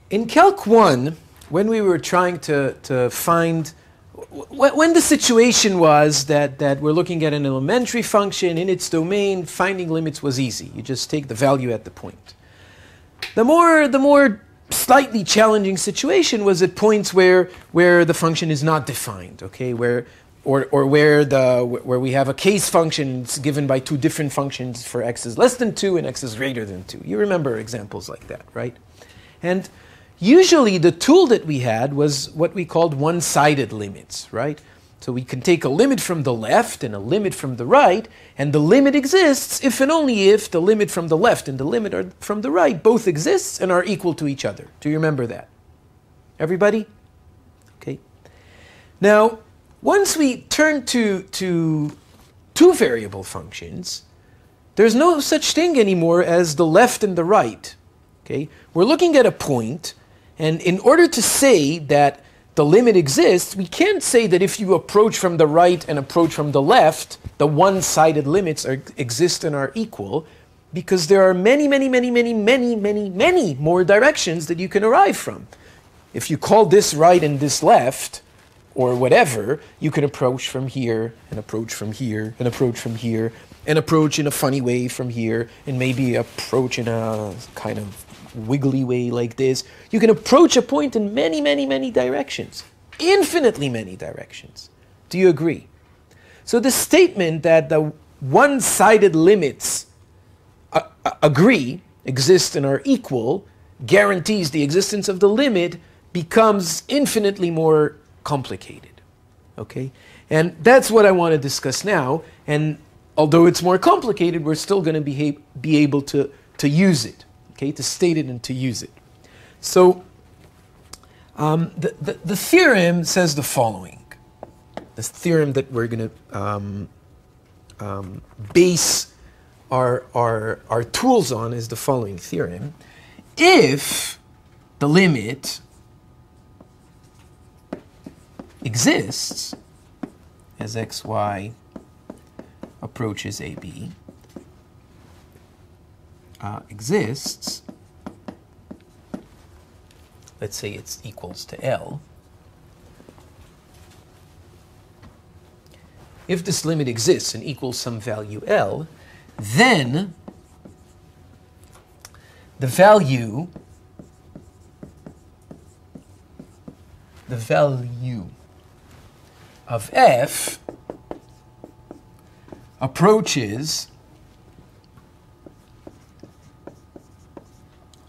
In Calc 1, when we were trying to find, when the situation was that we're looking at an elementary function in its domain, finding limits was easy. You just take the value at the point. The more slightly challenging situation was at points where the function is not defined, okay, where we have a case function given by two different functions for x is less than 2 and x is greater than 2. You remember examples like that, right? And usually the tool that we had was what we called one-sided limits, right? So we can take a limit from the left and a limit from the right, and the limit exists if and only if the limit from the left and the limit from the right both exist and are equal to each other. Do you remember that? Everybody? Okay. Now, once we turn to two-variable functions, there's no such thing anymore as the left and the right. Okay? We're looking at a point, and in order to say that the limit exists, we can't say that if you approach from the right and approach from the left, the one-sided limits exist and are equal, because there are many more directions that you can arrive from. If you call this right and this left, or whatever, you can approach from here, and approach from here, and approach from here, and approach in a funny way from here, and maybe approach in a kind of wiggly way like this. You can approach a point in many directions, infinitely many directions. Do you agree? So the statement that the one-sided limits exist and are equal, guarantees the existence of the limit, becomes infinitely more complicated. Okay? And that's what I want to discuss now. And although it's more complicated, we're still going to be able to use it. Okay, to state it and to use it. So the theorem says the following. The theorem that we're going to base our tools on is the following theorem. If the limit exists as xy approaches AB, exists, let's say it's equals to L. If this limit exists and equals some value L, then the value of f approaches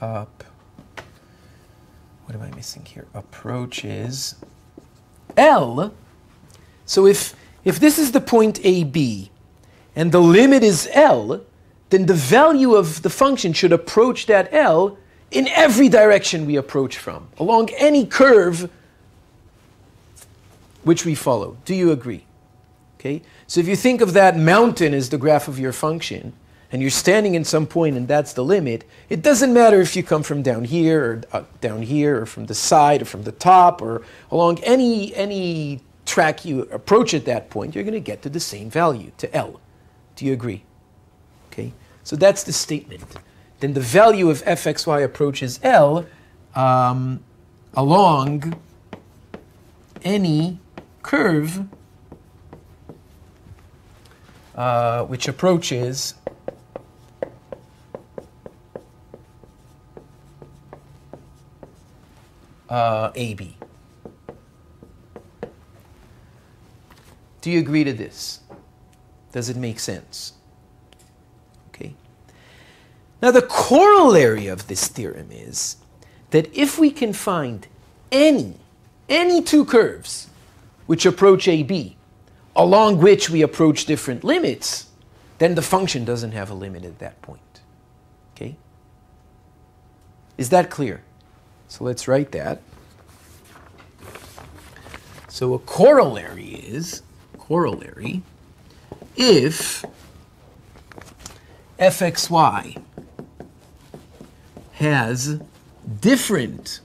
what am I missing here? Approaches L. So if this is the point AB and the limit is L, then the value of the function should approach that L in every direction we approach from, along any curve which we follow. Do you agree? Okay? So if you think of that mountain as the graph of your function, and you're standing in some point and that's the limit, it doesn't matter if you come from down here or down here or from the side or from the top or along any track you approach at that point, you're going to get to the same value, to L. Do you agree? Okay, so that's the statement. Then the value of fxy approaches L along any curve which approaches AB. Do you agree to this? Does it make sense? Okay. Now the corollary of this theorem is that if we can find any two curves which approach AB, along which we approach different limits, then the function doesn't have a limit at that point. Okay? Is that clear? So let's write that. So a corollary is, if fxy has different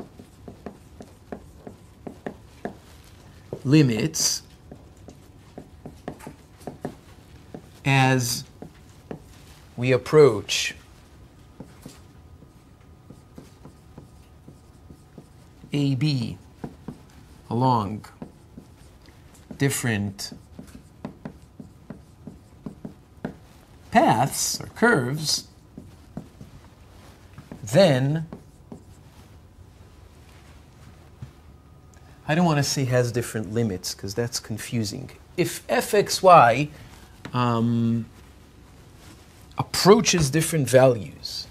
limits as we approach AB along different paths or curves, then I don't want to say has different limits because that's confusing. If fxy approaches different values,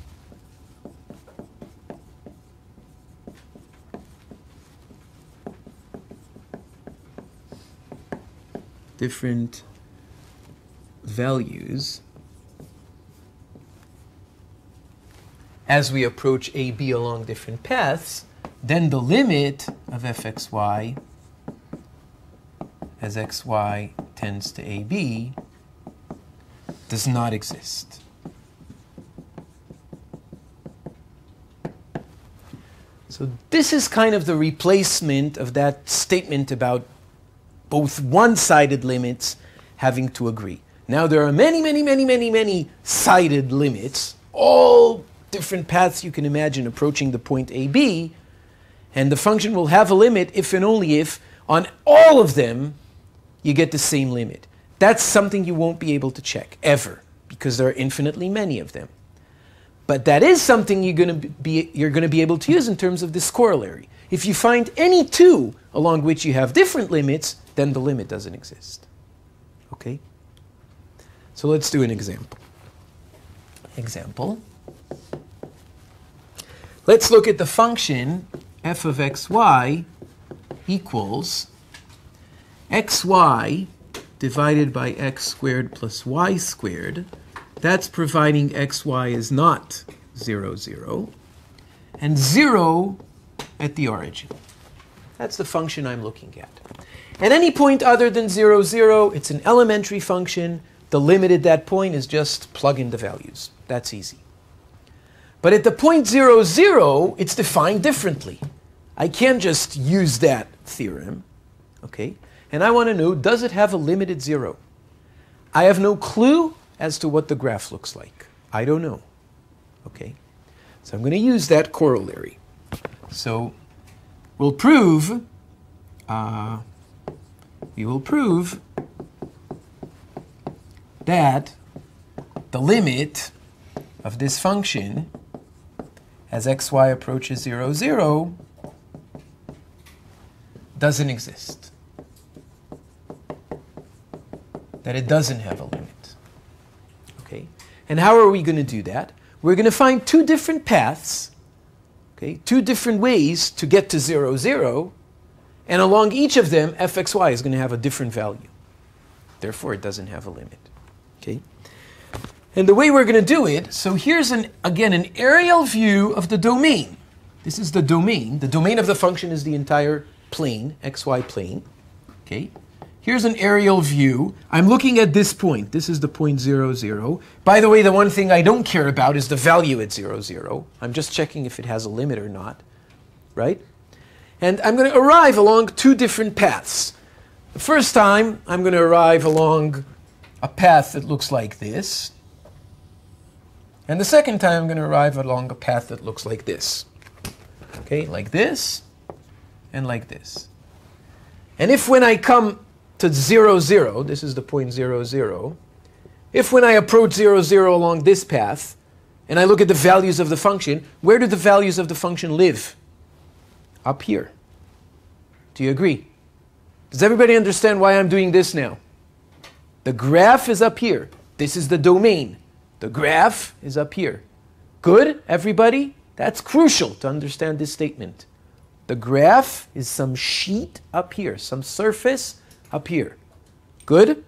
as we approach AB along different paths, then the limit of fxy as xy tends to AB does not exist. So this is kind of the replacement of that statement about both one-sided limits having to agree. Now there are many sided limits, all different paths you can imagine approaching the point AB, and the function will have a limit if and only if on all of them you get the same limit. That's something you won't be able to check ever because there are infinitely many of them. But that is something you're going to be able to use in terms of this corollary. If you find any two along which you have different limits, then the limit doesn't exist. Okay? So let's do an example. Let's look at the function f of xy equals xy divided by x squared plus y squared. That's providing xy is not 0, 0, and 0 at the origin. That's the function I'm looking at. At any point other than 0, 0, it's an elementary function. The limit at that point is just plug in the values. That's easy. But at the point 0, 0, it's defined differently. I can't just use that theorem, okay? And I want to know, does it have a limit at 0? I have no clue as to what the graph looks like. I don't know, okay? So I'm going to use that corollary. So we will prove that the limit of this function as xy approaches 0, 0 doesn't exist. That it doesn't have a limit. Okay? And how are we going to do that? We're going to find two different paths, okay, two different ways to get to 0, 0, and along each of them, fxy is going to have a different value. Therefore, it doesn't have a limit. Okay? And the way we're going to do it, so here's, again, an aerial view of the domain. This is the domain. The domain of the function is the entire plane, xy plane. Okay? Here's an aerial view. I'm looking at this point. This is the point 0, 0. By the way, the one thing I don't care about is the value at 0, 0. I'm just checking if it has a limit or not. Right? And I'm going to arrive along two different paths. The first time, I'm going to arrive along a path that looks like this. And the second time, I'm going to arrive along a path that looks like this. Okay, like this and like this. And if when I come to 0, 0, this is the point 0, 0, if when I approach 0, 0 along this path, and I look at the values of the function, where do the values of the function live? Up here. Do you agree? Does everybody understand why I'm doing this now? The graph is up here. This is the domain. The graph is up here. Good, everybody? That's crucial to understand this statement. The graph is some sheet up here, some surface up here. Good?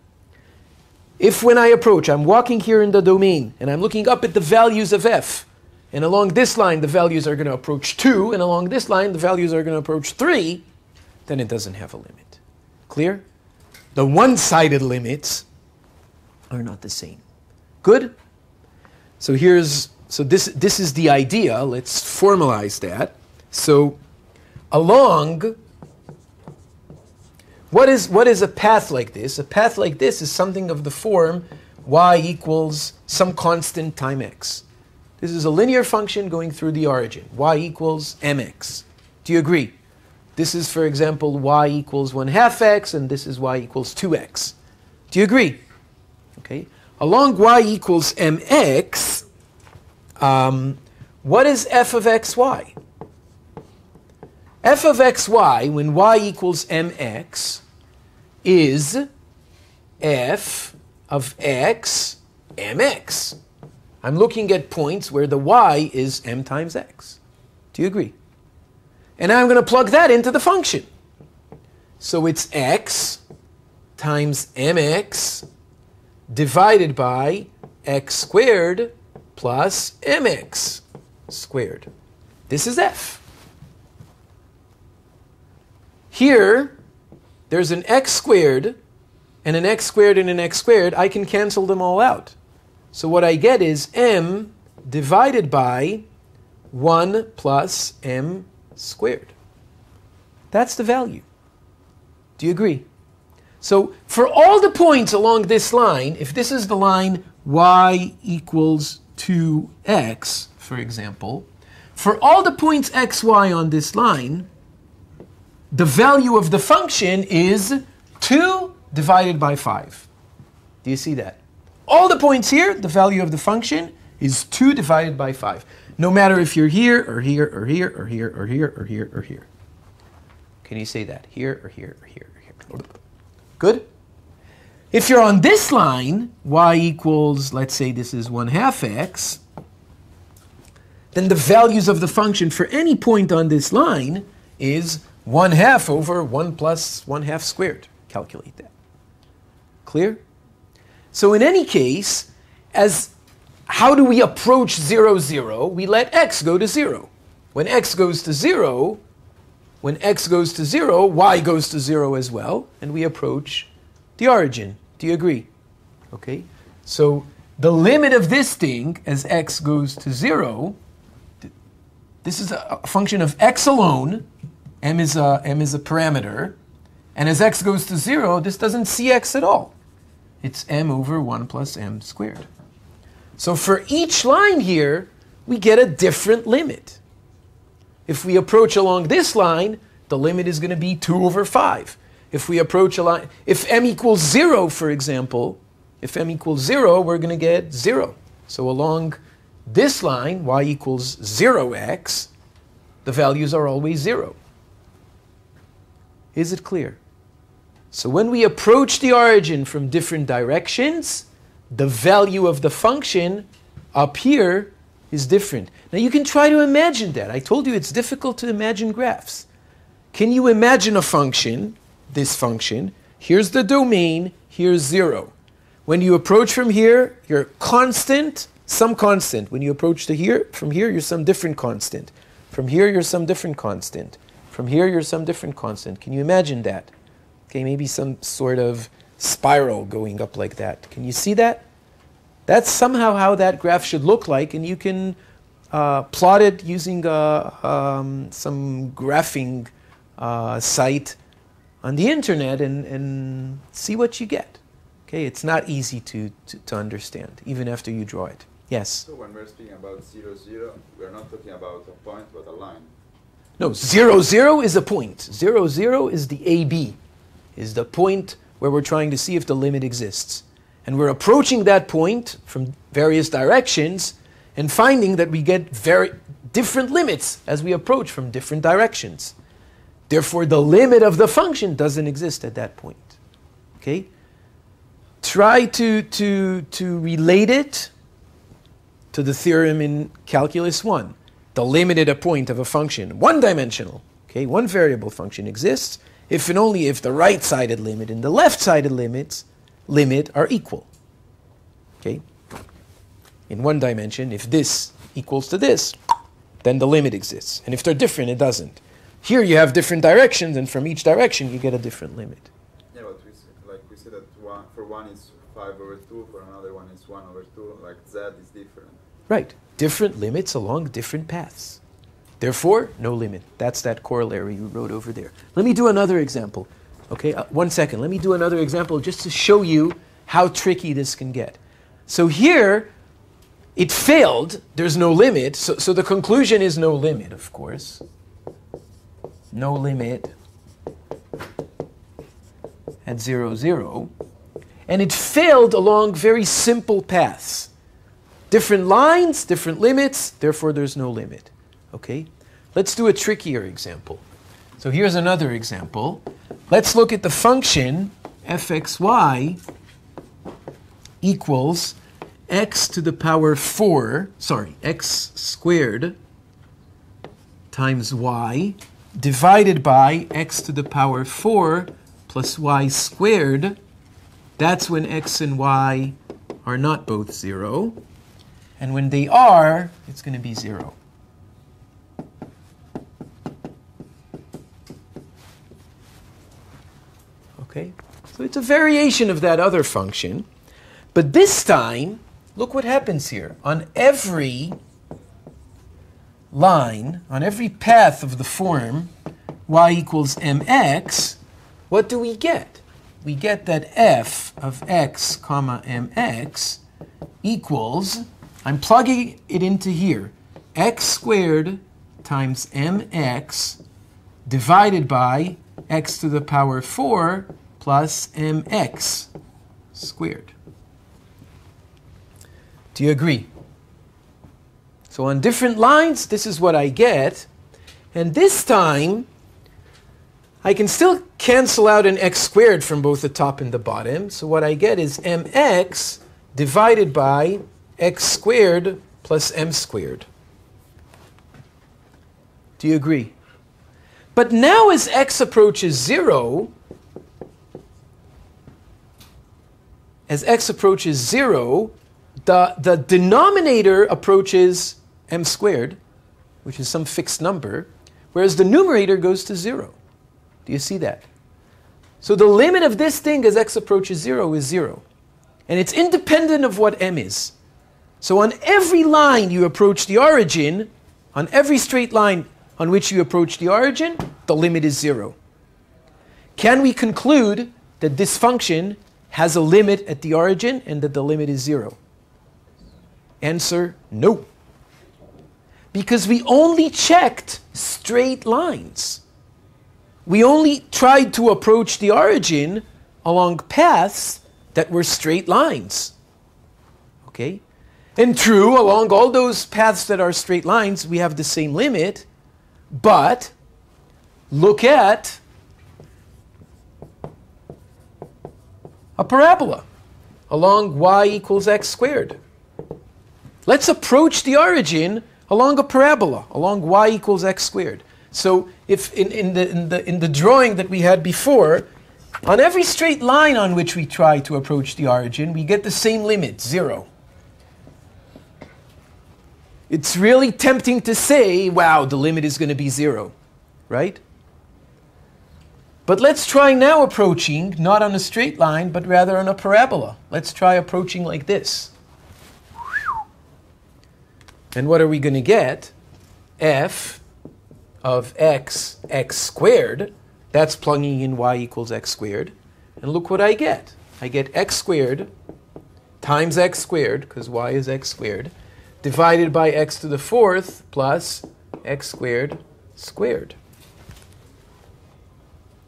If when I approach, I'm walking here in the domain, and I'm looking up at the values of f, and along this line the values are going to approach 2, and along this line the values are going to approach 3, then it doesn't have a limit. Clear? The one-sided limits are not the same. Good? So this is the idea. Let's formalize that. So along, what is a path like this? A path like this is something of the form y equals some constant time x. This is a linear function going through the origin. Y equals mx. Do you agree? This is, for example, y equals 1/2 x, and this is y equals 2x. Do you agree? Okay. Along y equals mx, what is f of xy? F of xy, when y equals mx, is f of x mx. I'm looking at points where the y is m times x. Do you agree? And now I'm going to plug that into the function. So it's x times mx divided by x squared plus mx squared. This is f. Here, there's an x squared and an x squared and an x squared. I can cancel them all out. So what I get is m divided by 1 plus m squared. That's the value. Do you agree? So for all the points along this line, if this is the line y equals 2x, for example, for all the points xy on this line, the value of the function is 2 divided by 5. Do you see that? All the points here, the value of the function is 2 divided by 5. No matter if you're here, or here, or here, or here, or here, or here, or here. Can you say that? Here, or here, or here, or here. Good? If you're on this line, y equals, let's say this is 1/2 x, then the values of the function for any point on this line is 1/2 over 1 plus 1/2 squared. Calculate that. Clear? So in any case, how do we approach 0, 0? We let x go to 0. When x goes to 0, y goes to 0 as well, and we approach the origin. Do you agree? Okay. So the limit of this thing as x goes to 0, this is a function of x alone. M is a parameter. And as x goes to 0, this doesn't see x at all. It's m over 1 plus m squared. So for each line here, we get a different limit. If we approach along this line, the limit is going to be 2 over 5. If we approach a line, if m equals 0, for example, if m equals 0, we're going to get 0. So along this line, y equals 0x, the values are always 0. Is it clear? So when we approach the origin from different directions, the value of the function up here is different. Now you can try to imagine that. I told you it's difficult to imagine graphs. Can you imagine a function, this function? Here's the domain, here's 0. When you approach from here, you're constant, some constant. When you approach to here, from here, you're some different constant. From here, you're some different constant. From here, you're some different constant. Can you imagine that? Okay, maybe some sort of spiral going up like that. Can you see that? That's somehow how that graph should look like, and you can plot it using some graphing site on the internet and see what you get. Okay, it's not easy to understand, even after you draw it. Yes? So when we're speaking about 0, 0, we're not talking about a point, but a line. No, 0, 0 is a point. 0, 0 is the AB, is the point where we're trying to see if the limit exists. And we're approaching that point from various directions and finding that we get very different limits as we approach from different directions. Therefore, the limit of the function doesn't exist at that point. Okay? Try to relate it to the theorem in Calculus 1. The limit at a point of a function, one-dimensional, okay, one variable function exists if and only if the right-sided limit and the left-sided limit are equal. Okay? In one dimension, if this equals to this, then the limit exists. And if they're different, it doesn't. Here you have different directions, and from each direction you get a different limit. Yeah, but we said that for one is 5 over 2, for another one is 1 over 2, like z is different. Right. Different limits along different paths. Therefore, no limit. That's that corollary you wrote over there. Let me do another example. Okay, 1 second. Let me do another example just to show you how tricky this can get. So here, it failed. There's no limit. So the conclusion is no limit, of course. no limit at 0, 0. And it failed along very simple paths. Different lines, different limits, therefore there's no limit. Okay? Let's do a trickier example. So here's another example. Let's look at the function fxy equals x to the power 4, x squared times y divided by x to the power 4 plus y squared. That's when x and y are not both 0. And when they are, it's going to be 0. Okay? So it's a variation of that other function. But this time, look what happens here. On every line, on every path of the form y equals mx, what do we get? We get that f of x comma mx equals, I'm plugging it into here, x squared times mx divided by x to the power 4 plus mx squared. Do you agree? So on different lines, this is what I get. And this time, I can still cancel out an x squared from both the top and the bottom. So what I get is mx divided by x squared plus m squared. Do you agree? But now as x approaches 0, the denominator approaches m squared, which is some fixed number, whereas the numerator goes to 0. Do you see that? So the limit of this thing as x approaches 0 is 0. And it's independent of what m is. So on every line you approach the origin, on every straight line on which you approach the origin, the limit is 0. Can we conclude that this function has a limit at the origin and that the limit is 0? Answer, no. Because we only checked straight lines. We only tried to approach the origin along paths that were straight lines. Okay? And true, along all those paths that are straight lines, we have the same limit, but look at a parabola along y equals x squared. Let's approach the origin along a parabola, along y equals x squared. So if in the drawing that we had before, on every straight line on which we try to approach the origin, we get the same limit, 0. It's really tempting to say, wow, the limit is going to be 0, right? But let's try now approaching, not on a straight line, but rather on a parabola. Let's try approaching like this. And what are we going to get? F of x squared, that's plugging in y equals x squared. And look what I get. I get x squared times x squared, because y is x squared, divided by x to the 4th plus x squared squared.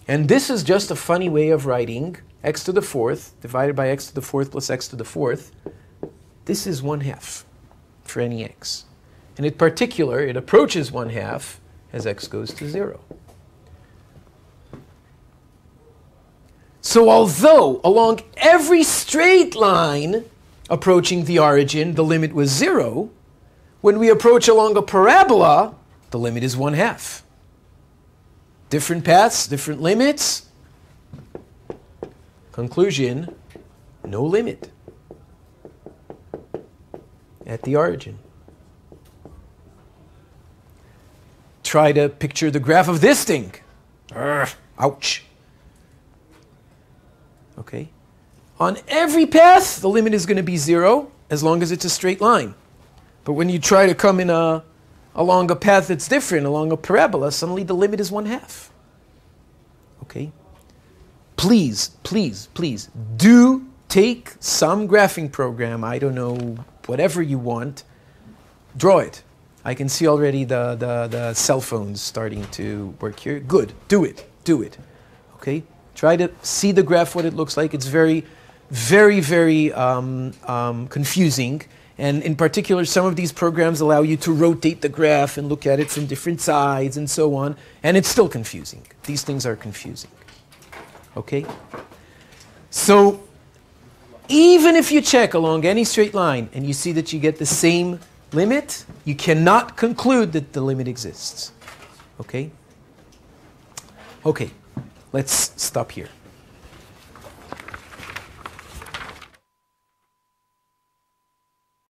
And this is just a funny way of writing x to the 4th divided by x to the 4th plus x to the 4th. This is 1/2 for any x. And in particular, it approaches 1/2 as x goes to 0. So although along every straight line approaching the origin, the limit was 0, when we approach along a parabola, the limit is 1/2. Different paths, different limits. Conclusion, no limit at the origin. Try to picture the graph of this thing. Ouch. Okay. On every path, the limit is going to be 0 as long as it's a straight line. But when you try to come in along a path that's different, along a parabola, suddenly the limit is 1/2. Okay? Please, please, please, do take some graphing program, I don't know, whatever you want, draw it. I can see already the cell phones starting to work here. Good. Do it. Do it. Okay? Try to see the graph, what it looks like. It's very, very, very confusing. And in particular, some of these programs allow you to rotate the graph and look at it from different sides and so on. And it's still confusing. These things are confusing. Okay? So, even if you check along any straight line and you see that you get the same limit, you cannot conclude that the limit exists. Okay? Okay, let's stop here.